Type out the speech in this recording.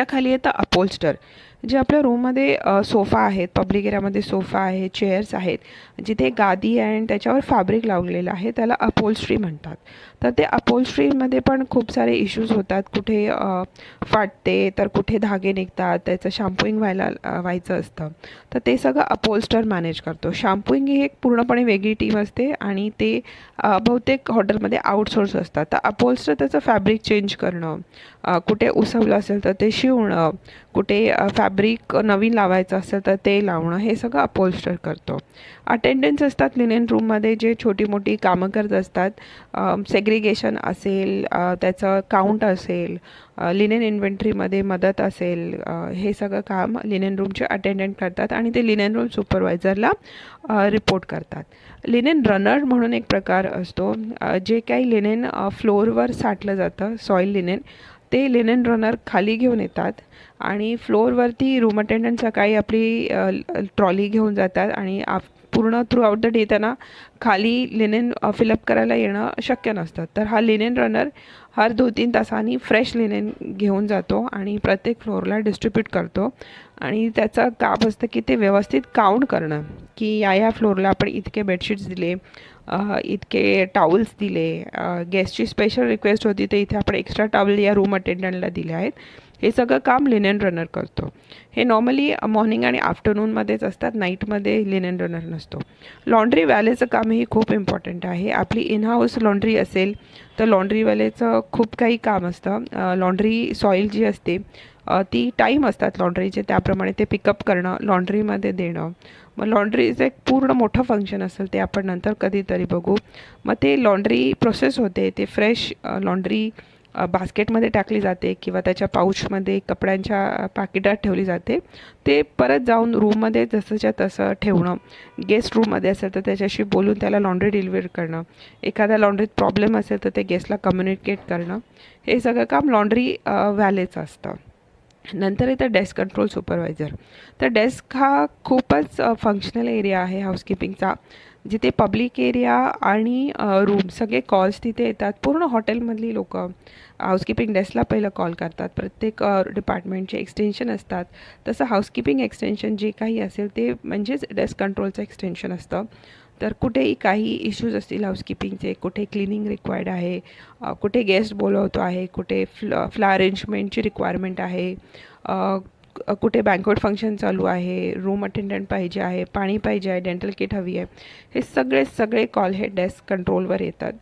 खाली येतं अपहोल्स्टर, जे आपल्या रूममध्ये सोफा आहेत, पब्लिक एरियामध्ये सोफा आहे, चेअर्स आहेत, जिथे गादी आहे आणि त्याच्यावर फॅब्रिक लावलेलं आहे, त्याला अपहोल्स्ट्री म्हणतात. तर ते अपहोल्स्ट्रीमध्ये पण खूप सारे इश्यूज होतात. कुठे फाटते, तर कुठे धागे निघतात, त्याचं शॅम्पूइंग व्हायचं असतं. तर ते सगळं अपहोल्स्टर मॅनेज करतो. शॅम्पूइंग ही एक पूर्णपणे वेगळी टीम असते आणि ते बहुतेक हॉटेलमध्ये आउटसोर्स असतात. तर अपहोल्स्टर त्याचं फॅब्रिक चेंज करणं, कुठे उसवलं असेल तर ते शिवणं, कुठे फॅब्रिक नवीन लावायचं असेल तर ते लावणं, हे सगळं अपहोल्स्टर करतो. अटेंडन्स असतात लिनेन रूममध्ये, जे छोटी मोठी कामं करत असतात. सेग्रिगेशन असेल, त्याचं काउंट असेल, लिनेन इन्व्हेंटरीमध्ये मदत असेल, हे सगळं काम लिनेन रूमचे अटेंडंट करतात आणि ते लिनेन रूम सुपरवायझरला रिपोर्ट करतात. लिनेन रनर म्हणून एक प्रकार असतो. जे काही लिनेन फ्लोअरवर साठलं जातं, सॉईल लिनेन, ते लिनेन रनर खाली घेऊन येतात आणि फ्लोअरवरती रूम अटेंडंट सकाळी आपली ट्रॉली घेऊन जातात आणि पूर्ण थ्रू आउट द डे त्यांना खाली लिनेन फिलअप करायला येणं शक्य नसतं. तर हा लिनेन रनर हर 2-3 तासांनी फ्रेश लिनेन घेऊन जातो आणि प्रत्येक फ्लोअरला डिस्ट्रीब्यूट करतो. आणि त्याचं काम असतं की ते व्यवस्थित काउंट करणं, की या फ्लोअरला आपण इतके बेडशीट्स दिले, इतके टाऊल्स दिले, गेस्टची स्पेशल रिक्वेस्ट होती तर इथे आपण एक्स्ट्रा टावल या रूम अटेंडंटला दिले आहेत. हे सगळं काम लिनेन रनर करतो. हे नॉर्मली मॉर्निंग आणि आफ्टरनूनमध्येच असतात, नाईटमध्ये लिनेन रनर नसतो. लॉन्ड्री वॅलेचं कामही खूप इम्पॉर्टंट आहे. आपली इन हाऊस लॉन्ड्री असेल तर लॉन्ड्रीवालेचं खूप काही काम असतं. लॉन्ड्री सॉईल जी असते ती टाईम असतात लॉन्ड्रीचे, त्याप्रमाणे ते पिकअप करणं, लॉन्ड्रीमध्ये देणं. मग लॉन्ड्रीचं एक पूर्ण मोठं फंक्शन असेल, ते आपण नंतर कधीतरी बघू. मग ते लॉन्ड्री प्रोसेस होते, ते फ्रेश लॉन्ड्री बास्केटमध्ये टाकली जाते किंवा त्याच्या पाऊचमध्ये कपड्यांच्या पॅकेटात ठेवली जाते. ते परत जाऊन रूममध्ये जसंच्या तसं ठेवणं, गेस्ट रूममध्ये असेल तर त्याच्याशी बोलून त्याला लॉन्ड्री डिलिव्हर करणं, एखाद्या लॉन्ड्रीत प्रॉब्लेम असेल तर ते गेस्टला कम्युनिकेट करणं, हे सगळं काम लॉन्ड्री वॅलेचं असतं. नंतर येतं डेस्क कंट्रोल सुपरवायझर. तर डेस्क हा खूपच फंक्शनल एरिया आहे हाऊसकीपिंगचा, जिथे पब्लिक एरिया आणि रूम सगळे कॉल्स तिथे येतात. पूर्ण हॉटेलमधली लोकं हाऊसकीपिंग डेस्कला पहिलं कॉल करतात. प्रत्येक डिपार्टमेंटचे एक्सटेन्शन असतात, तसं हाऊसकीपिंग एक्सटेन्शन जे काही असेल ते म्हणजेच डेस्क कंट्रोलचं एक्सटेन्शन असतं. तर कुठेही काही इश्यूज असतील हाऊसकीपिंगचे, कुठे क्लिनिंग रिक्वायर्ड आहे, कुठे गेस्ट बोलवतो आहे, कुठे फ्ला अरेंजमेंटची रिक्वायरमेंट आहे, कुठे बँक्वेट फंक्शन चालू आहे, रूम अटेंडंट पाहिजे आहे, पाणी पाहिजे आहे, डेंटल किट हवी आहे, हे सगळे कॉल हे डेस्क कंट्रोलवर येतात.